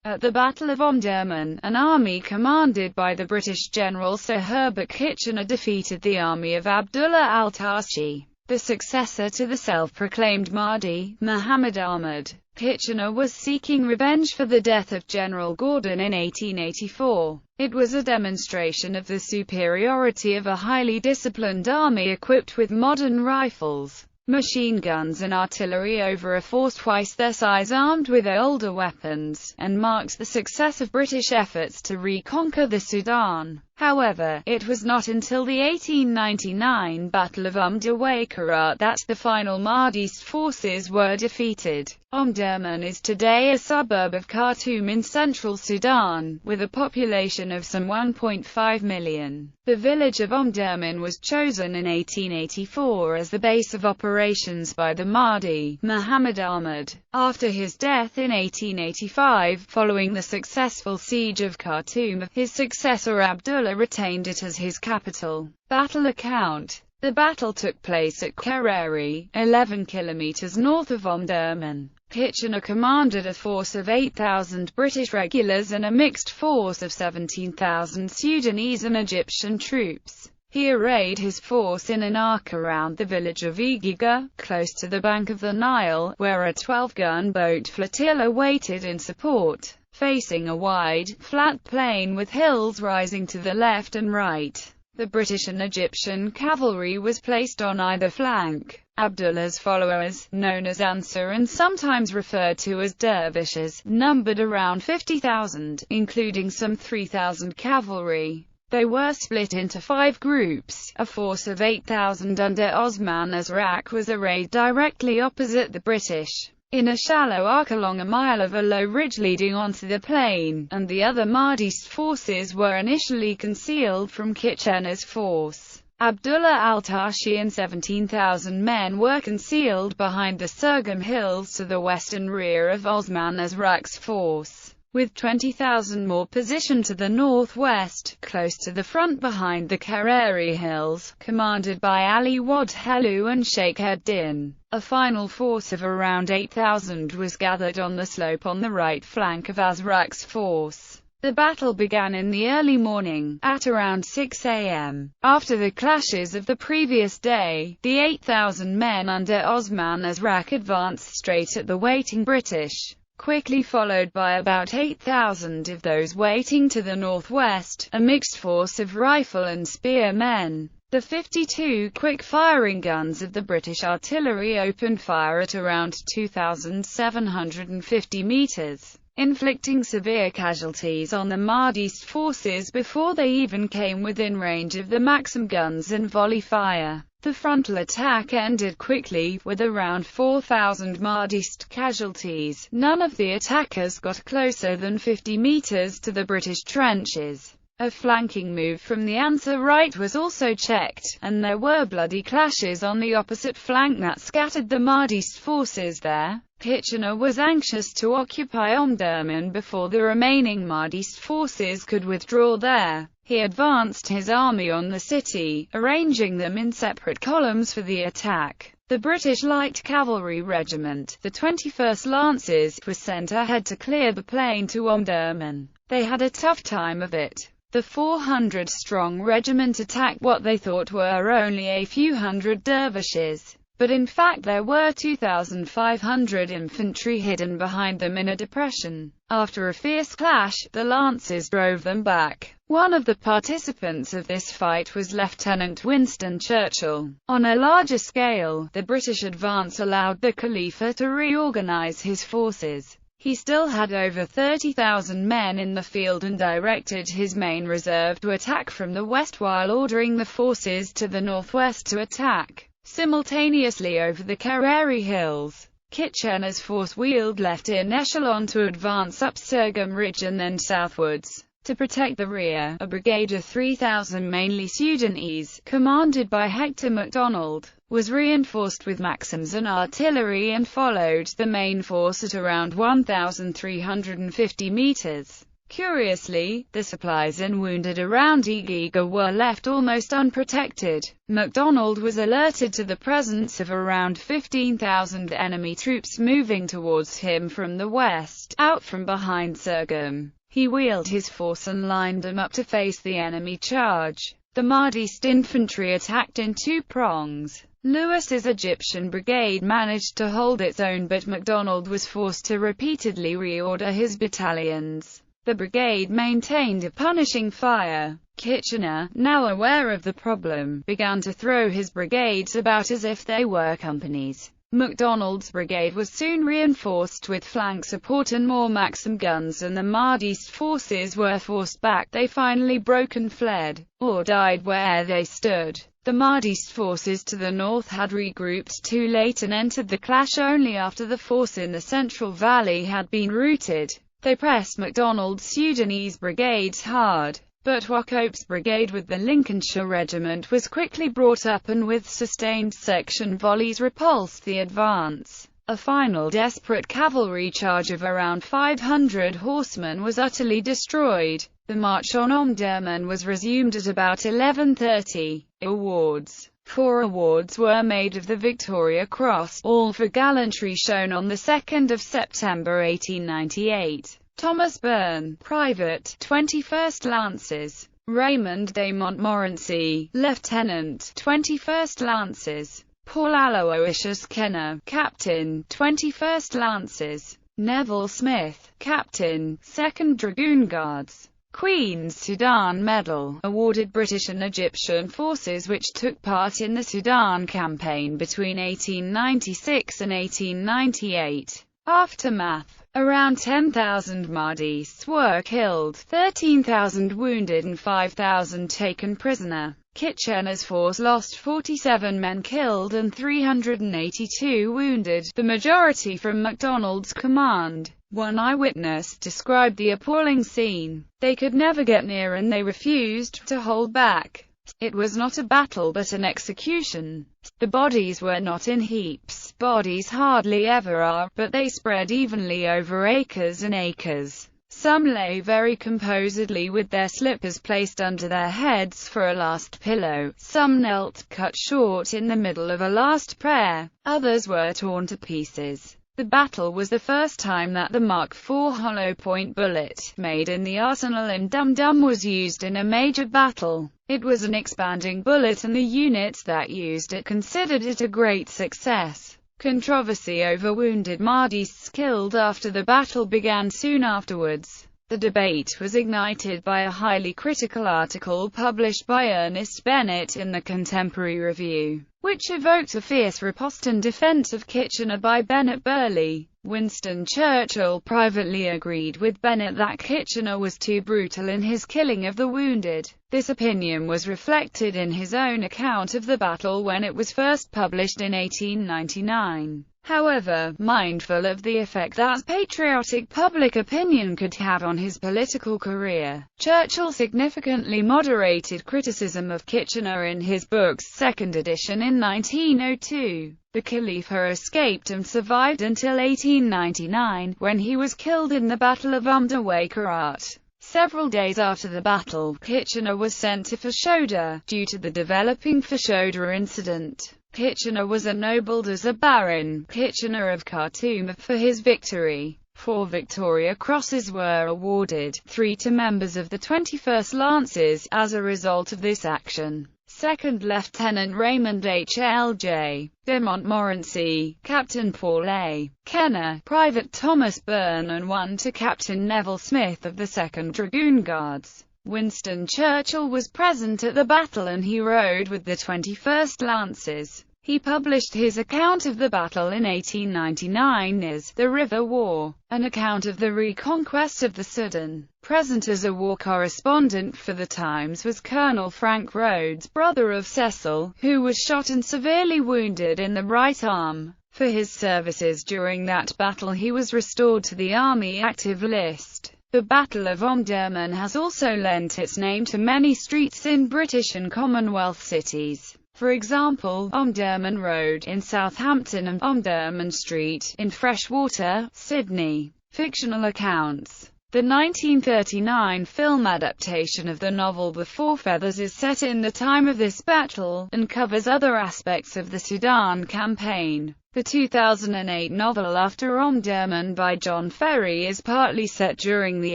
At the Battle of Omdurman, an army commanded by the British General Sir Herbert Kitchener defeated the army of Abdullah al-Tashi, the successor to the self-proclaimed Mahdi, Muhammad Ahmad. Kitchener was seeking revenge for the death of General Gordon in 1884. It was a demonstration of the superiority of a highly disciplined army equipped with modern rifles, machine guns and artillery over a force twice their size armed with older weapons, and marked the success of British efforts to reconquer the Sudan. However, it was not until the 1899 Battle of Umdurman that the final Mahdist forces were defeated. Omdurman is today a suburb of Khartoum in central Sudan, with a population of some 1.5 million. The village of Omdurman was chosen in 1884 as the base of operations by the Mahdi, Muhammad Ahmad. After his death in 1885, following the successful siege of Khartoum, his successor Abdullah retained it as his capital. Battle account. The battle took place at Kareri, 11 kilometers north of Omdurman. Kitchener commanded a force of 8,000 British regulars and a mixed force of 17,000 Sudanese and Egyptian troops. He arrayed his force in an arc around the village of Igiga, close to the bank of the Nile, where a 12-gun boat flotilla waited in support, facing a wide, flat plain with hills rising to the left and right. The British and Egyptian cavalry was placed on either flank. Abdullah's followers, known as Ansar and sometimes referred to as dervishes, numbered around 50,000, including some 3,000 cavalry. They were split into 5 groups. A force of 8,000 under Osman Azrak was arrayed directly opposite the British, in a shallow arc along a mile of a low ridge leading onto the plain, and the other Mahdist forces were initially concealed from Kitchener's force. Abdullah al-Tashi and 17,000 men were concealed behind the Surgham Hills to the western rear of Osman Azrak's force, with 20,000 more positioned to the northwest, close to the front behind the Kareri Hills, commanded by Ali Wad Helu and Sheikh ed-Din. A final force of around 8,000 was gathered on the slope on the right flank of Azrak's force. The battle began in the early morning, at around 6 a.m. After the clashes of the previous day, the 8,000 men under Osman Azrak advanced straight at the waiting British, quickly followed by about 8,000 of those waiting to the northwest, a mixed force of rifle and spear men. The 52 quick-firing guns of the British artillery opened fire at around 2,750 meters, inflicting severe casualties on the Mahdist forces before they even came within range of the Maxim guns and volley fire. The frontal attack ended quickly, with around 4,000 Mahdist casualties. None of the attackers got closer than 50 meters to the British trenches. A flanking move from the Ansar right was also checked, and there were bloody clashes on the opposite flank that scattered the Mahdist forces there. Kitchener was anxious to occupy Omdurman before the remaining Mahdist forces could withdraw there. He advanced his army on the city, arranging them in separate columns for the attack. The British Light Cavalry Regiment, the 21st Lancers, was sent ahead to clear the plain to Omdurman. They had a tough time of it. The 400-strong regiment attacked what they thought were only a few hundred dervishes, but in fact there were 2,500 infantry hidden behind them in a depression. After a fierce clash, the Lancers drove them back. One of the participants of this fight was Lieutenant Winston Churchill. On a larger scale, the British advance allowed the Khalifa to reorganize his forces. He still had over 30,000 men in the field and directed his main reserve to attack from the west while ordering the forces to the northwest to attack simultaneously over the Kareri Hills. Kitchener's force wheeled left in echelon to advance up Surgham Ridge and then southwards. To protect the rear, a brigade of 3,000 mainly Sudanese, commanded by Hector MacDonald, was reinforced with Maxims and artillery and followed the main force at around 1,350 meters. Curiously, the supplies and wounded around Egiga were left almost unprotected. MacDonald was alerted to the presence of around 15,000 enemy troops moving towards him from the west, out from behind Surgham. He wheeled his force and lined them up to face the enemy charge. The Mahdist infantry attacked in two prongs. Lewis's Egyptian brigade managed to hold its own, but MacDonald was forced to repeatedly reorder his battalions. The brigade maintained a punishing fire. Kitchener, now aware of the problem, began to throw his brigades about as if they were companies. MacDonald's brigade was soon reinforced with flank support and more Maxim guns, and the Mahdist forces were forced back. They finally broke and fled, or died where they stood. The Mahdist forces to the north had regrouped too late and entered the clash only after the force in the Central Valley had been routed. They pressed MacDonald's Sudanese brigades hard, but Wauchope's brigade with the Lincolnshire Regiment was quickly brought up and with sustained section volleys repulsed the advance. A final desperate cavalry charge of around 500 horsemen was utterly destroyed. The march on Omdurman was resumed at about 11:30. Awards. 4 awards were made of the Victoria Cross, all for gallantry shown on the 2nd of September 1898. Thomas Byrne, Private, 21st Lancers. Raymond de Montmorency, Lieutenant, 21st Lancers. Paul Aloysius Kenner, Captain, 21st Lancers. Neville Smith, Captain, 2nd Dragoon Guards. Queen's Sudan Medal, awarded British and Egyptian forces which took part in the Sudan campaign between 1896 and 1898. Aftermath. Around 10,000 Mahdists were killed, 13,000 wounded and 5,000 taken prisoner. Kitchener's force lost 47 men killed and 382 wounded, the majority from MacDonald's command. One eyewitness described the appalling scene. They could never get near and they refused to hold back. It was not a battle but an execution. The bodies were not in heaps. Bodies hardly ever are, but they spread evenly over acres and acres. Some lay very composedly with their slippers placed under their heads for a last pillow. Some knelt, cut short in the middle of a last prayer. Others were torn to pieces. The battle was the first time that the Mark IV hollow-point bullet, made in the arsenal in Dum Dum, was used in a major battle. It was an expanding bullet and the units that used it considered it a great success. Controversy over wounded Mahdists killed after the battle began soon afterwards. The debate was ignited by a highly critical article published by Ernest Bennett in the Contemporary Review, which evoked a fierce riposte and defense of Kitchener by Bennett Burleigh. Winston Churchill privately agreed with Bennett that Kitchener was too brutal in his killing of the wounded. This opinion was reflected in his own account of the battle when it was first published in 1899. However, mindful of the effect that patriotic public opinion could have on his political career, Churchill significantly moderated criticism of Kitchener in his book's second edition in 1902. The Khalifa escaped and survived until 1899, when he was killed in the Battle of Umdawaykarat. Several days after the battle, Kitchener was sent to Fashoda, due to the developing Fashoda incident. Kitchener was ennobled as a Baron, Kitchener of Khartoum, for his victory. 4 Victoria Crosses were awarded, 3 to members of the 21st Lancers, as a result of this action. 2nd Lieutenant Raymond H. L. J. de Montmorency, Captain Paul A. Kenner, Private Thomas Byrne, and 1 to Captain Neville Smith of the 2nd Dragoon Guards. Winston Churchill was present at the battle and he rode with the 21st Lancers. He published his account of the battle in 1899 as The River War, an account of the reconquest of the Sudan. Present as a war correspondent for the Times was Colonel Frank Rhodes, brother of Cecil, who was shot and severely wounded in the right arm. For his services during that battle he was restored to the Army active list. The Battle of Omdurman has also lent its name to many streets in British and Commonwealth cities. For example, Omdurman Road in Southampton and Omdurman Street in Freshwater, Sydney. Fictional Accounts. The 1939 film adaptation of the novel The Four Feathers is set in the time of this battle, and covers other aspects of the Sudan campaign. The 2008 novel After Omdurman by John Ferry is partly set during the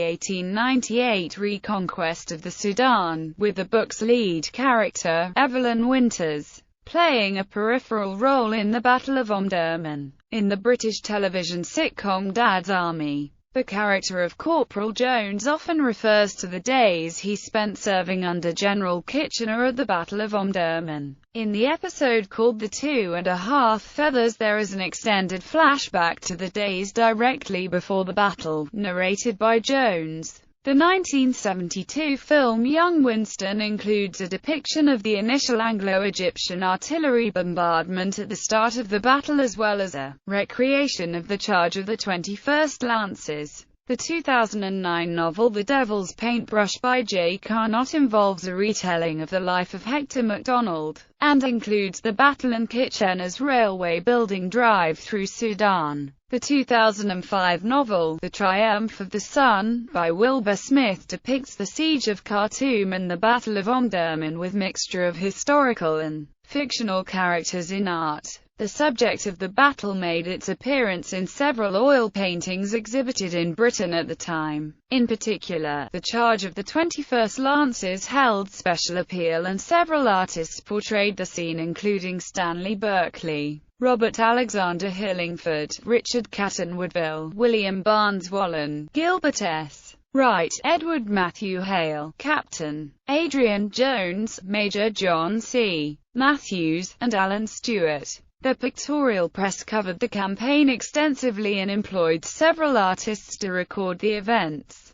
1898 reconquest of the Sudan, with the book's lead character, Evelyn Winters, playing a peripheral role in the Battle of Omdurman. In the British television sitcom Dad's Army, the character of Corporal Jones often refers to the days he spent serving under General Kitchener at the Battle of Omdurman. In the episode called The 2.5 Feathers, there is an extended flashback to the days directly before the battle, narrated by Jones. The 1972 film Young Winston includes a depiction of the initial Anglo-Egyptian artillery bombardment at the start of the battle, as well as a recreation of the charge of the 21st Lancers. The 2009 novel The Devil's Paintbrush by J. Carnot involves a retelling of the life of Hector MacDonald, and includes the battle and Kitchener's railway building drive through Sudan. The 2005 novel The Triumph of the Sun by Wilbur Smith depicts the siege of Khartoum and the Battle of Omdurman with mixture of historical and fictional characters in art. The subject of the battle made its appearance in several oil paintings exhibited in Britain at the time. In particular, the charge of the 21st Lancers held special appeal, and several artists portrayed the scene, including Stanley Berkeley, Robert Alexander Hillingford, Richard Catton Woodville, William Barnes Wallen, Gilbert S. Wright, Edward Matthew Hale, Captain Adrian Jones, Major John C. Matthews, and Alan Stewart. The pictorial press covered the campaign extensively and employed several artists to record the events.